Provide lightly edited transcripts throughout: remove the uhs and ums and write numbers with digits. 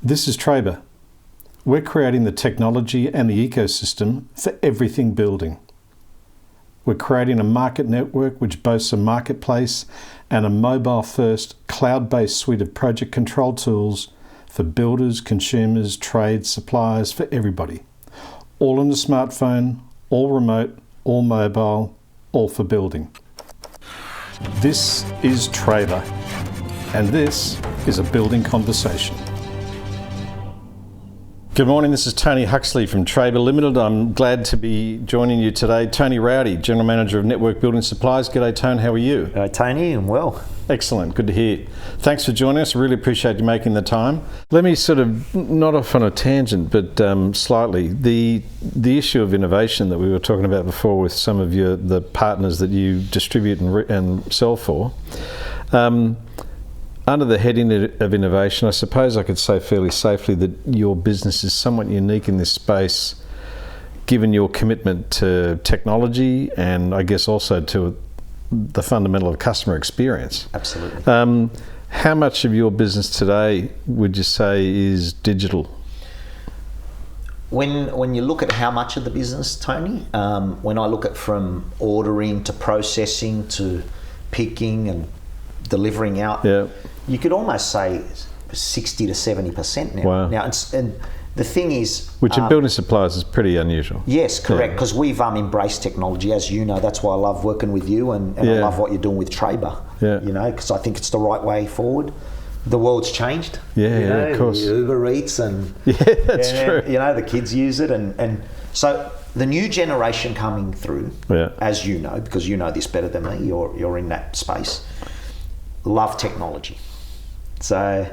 This is Trabr. We're creating the technology and the ecosystem for everything building. We're creating a market network which boasts a marketplace and a mobile-first, cloud-based suite of project control tools for builders, consumers, trades, suppliers, for everybody. All on the smartphone, all remote, all mobile, all for building. This is Trabr, and this is a building conversation. Good morning, this is Tony Huxley from Trabr Limited. I'm glad to be joining you today. Tony Rouady, General Manager of Network Building Supplies. G'day, Tone, how are you? Tony, I'm well. Excellent, good to hear. Thanks for joining us, I really appreciate you making the time. Let me sort of, not off on a tangent, but slightly, the issue of innovation that we were talking about before with some of the partners that you distribute and sell for. Under the heading of innovation, I suppose I could say fairly safely that your business is somewhat unique in this space, given your commitment to technology and I guess also to the fundamental of customer experience. Absolutely. How much of your business today would you say is digital? When you look at how much of the business, Tony, when I look at from ordering to processing to picking and delivering out, you could almost say 60 to 70% now. Wow. Now, and the thing is, which in building supplies is pretty unusual. Yes, correct. Because we've embraced technology, as you know. That's why I love working with you, and I love what you're doing with Trabr. You know, because I think it's the right way forward. The world's changed. Of course. Uber Eats and that's true. You know, the kids use it, and so the new generation coming through, as you know, because you know this better than me. You're in that space. Love technology. So,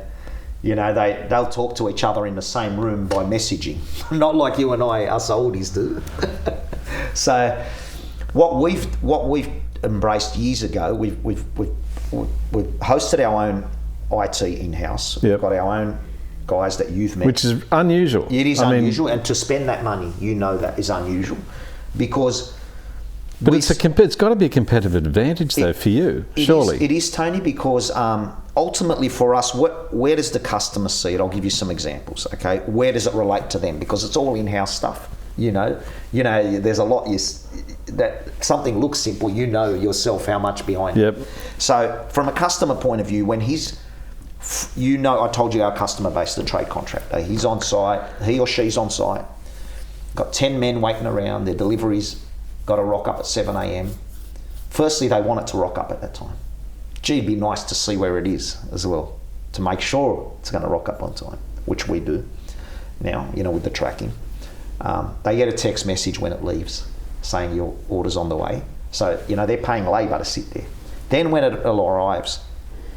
you know, they'll talk to each other in the same room by messaging, not like you and us oldies do. So, what we've embraced years ago, we've hosted our own IT in-house. We've got our own guys that you've met, which is unusual. It is unusual, and to spend that money, you know, that is unusual, because. But it's got to be a competitive advantage, though, for you, surely. It is, Tony, because ultimately for us, where does the customer see it? I'll give you some examples, okay? Where does it relate to them? Because it's all in-house stuff, you know. There's a lot, that something looks simple, you know yourself how much behind it. So from a customer point of view, when I told you our customer base, the trade contractor, he's on site, he or she's on site, got 10 men waiting around, their deliveries got to rock up at 7 a.m. Firstly, they want it to rock up at that time. Gee, it'd be nice to see where it is as well, to make sure it's going to rock up on time, which we do now, you know, with the tracking. They get a text message when it leaves saying your order's on the way. So, you know, they're paying labour to sit there. Then when it arrives,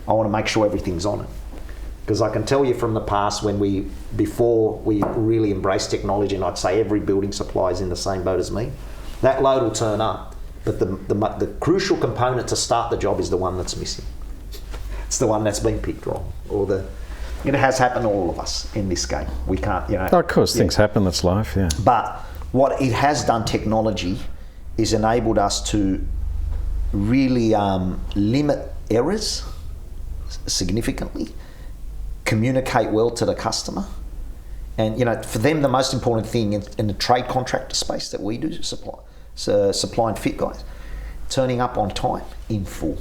I want to make sure everything's on it. Because I can tell you from the past, before we really embraced technology, and I'd say every building supplier is in the same boat as me, that load will turn up, but the crucial component to start the job is the one that's missing. It's the one that's been picked wrong, it has happened to all of us in this game. We can't, you know. Of course, things happen. That's life. Yeah. But what it has done, technology, is enabled us to really limit errors significantly, communicate well to the customer. And, you know, for them, the most important thing in the trade contractor space that we do, supply and fit guys, turning up on time in full.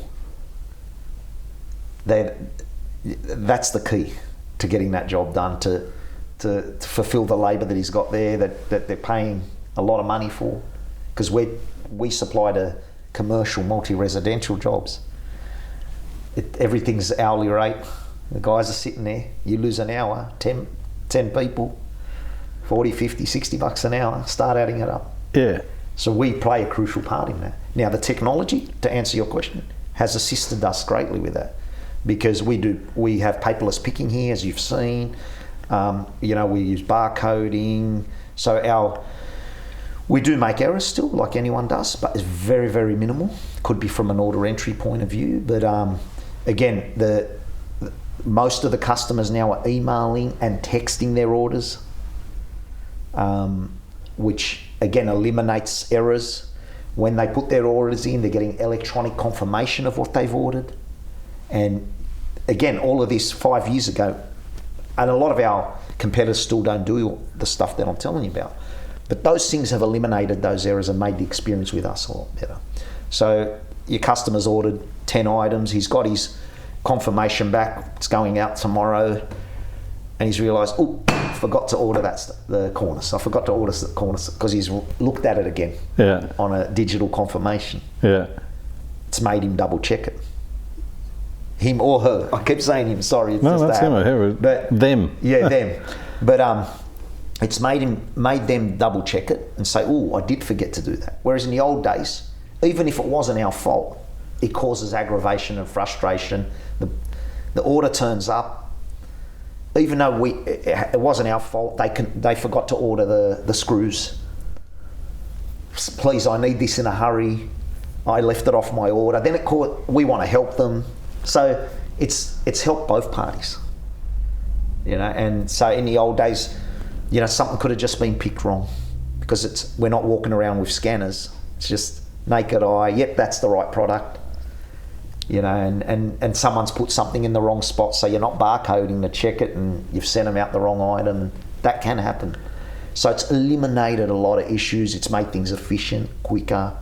That's the key to getting that job done, to fulfill the labour that he's got there, that they're paying a lot of money for. Because we supply to commercial, multi-residential jobs. Everything's hourly rate. The guys are sitting there. You lose an hour, 10 people, 40, 50, 60 bucks an hour, start adding it up. Yeah. So we play a crucial part in that. Now, the technology, to answer your question, has assisted us greatly with that, because we have paperless picking here, as you've seen. You know, we use barcoding. So we do make errors still, like anyone does, but it's very, very minimal. Could be from an order entry point of view, but again, most of the customers now are emailing and texting their orders, which again eliminates errors. When they put their orders in, they're getting electronic confirmation of what they've ordered. And again, all of this 5 years ago, and a lot of our competitors still don't do the stuff that I'm telling you about. But those things have eliminated those errors and made the experience with us a lot better. So your customer's ordered 10 items, he's got his confirmation back, it's going out tomorrow, and he's realised, oh, forgot to order the cornice. I forgot to order the cornice, because he's looked at it again on a digital confirmation. Yeah. It's made him double check it. Him or her. I keep saying him, sorry. It's no, just that's him or her. But them. Yeah, them. But it's made them double check it and say, oh, I did forget to do that. Whereas in the old days, even if it wasn't our fault, it causes aggravation and frustration. The order turns up, even though it wasn't our fault. They forgot to order the screws. Please, I need this in a hurry. I left it off my order. Then we want to help them. So it's helped both parties, you know. And so in the old days, you know, something could have just been picked wrong, because we're not walking around with scanners. It's just naked eye. Yep, that's the right product, you know. And someone's put something in the wrong spot, so you're not barcoding to check it, and you've sent them out the wrong item. That can happen. So it's eliminated a lot of issues. It's made things efficient, quicker.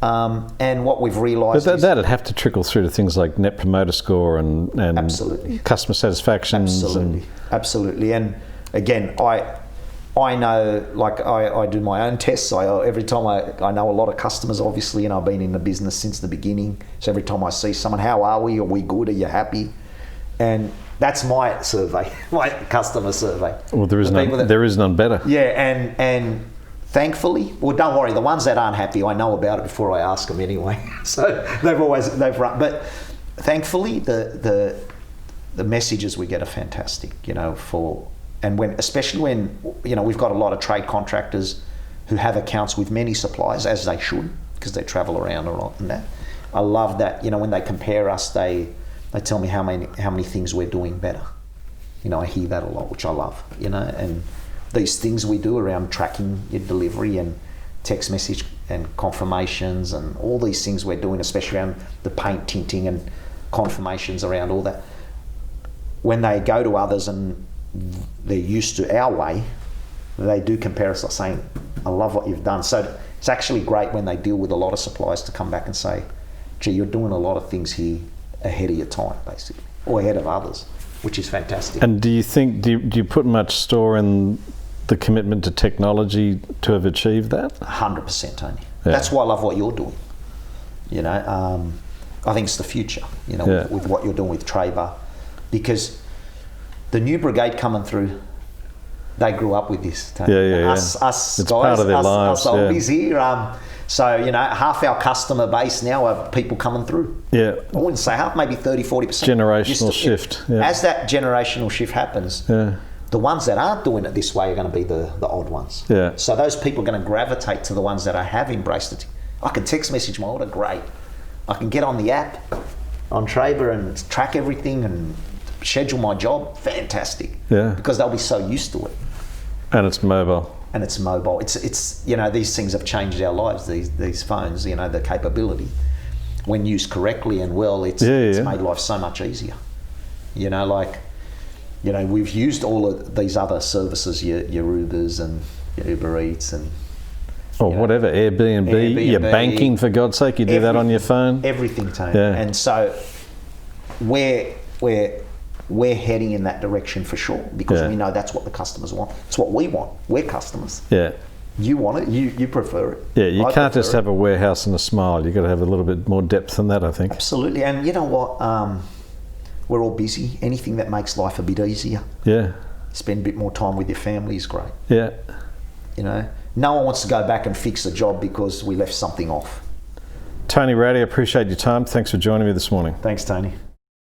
And what we've realised is that'd have to trickle through to things like Net Promoter Score and absolutely, customer satisfaction. Absolutely. And again, I know, like I do my own tests. Every time I know a lot of customers, obviously, and I've been in the business since the beginning. So every time I see someone, how are we? Are we good? Are you happy? And that's my survey, my customer survey. Well, there is none better. Yeah, and thankfully, well, don't worry. The ones that aren't happy, I know about it before I ask them anyway. So they've run. But thankfully, the messages we get are fantastic. You know, especially when you know, we've got a lot of trade contractors who have accounts with many suppliers, as they should, because they travel around a lot and that. I love that. You know, when they compare us, they tell me how many things we're doing better. You know, I hear that a lot, which I love. You know, and these things we do around tracking your delivery and text message and confirmations and all these things we're doing, especially around the paint tinting and confirmations around all that. When they go to others and they're used to our way, they do compare us, like saying, I love what you've done. So it's actually great when they deal with a lot of suppliers to come back and say, gee, you're doing a lot of things here ahead of your time, basically, or ahead of others, which is fantastic. And do you put much store in the commitment to technology to have achieved that? 100%, Tony. Yeah. That's why I love what you're doing. You know, I think it's the future, you know, with what you're doing with Trabr, because the new brigade coming through, they grew up with this, Tony. Us it's guys, part of their lives, us oldies here. So, you know, half our customer base now are people coming through. Yeah. I wouldn't say half, maybe 30, 40%. Generational shift. Yeah. As that generational shift happens, the ones that aren't doing it this way are going to be the odd ones. Yeah. So those people are going to gravitate to the ones that have embraced it. I can text message my order, great. I can get on the app, on Trabr, and track everything and schedule my job, fantastic. Yeah. Because they'll be so used to it. And it's mobile. It's you know, these things have changed our lives, these phones, you know, the capability. When used correctly and well, it's made life so much easier. You know, like, you know, we've used all of these other services, your Ubers and your Uber Eats and whatever, Airbnb, your banking, for God's sake, you do that on your phone. Everything, Tony. Yeah. And so we're heading in that direction for sure, because we know that's what the customers want. It's what we want. We're customers. Yeah. You want it. You prefer it. Yeah. You can't just have a warehouse and a smile. You've got to have a little bit more depth than that, I think. Absolutely. And you know what? We're all busy. Anything that makes life a bit easier. Yeah. Spend a bit more time with your family is great. Yeah. You know, no one wants to go back and fix a job because we left something off. Tony Rouady, I appreciate your time. Thanks for joining me this morning. Thanks, Tony.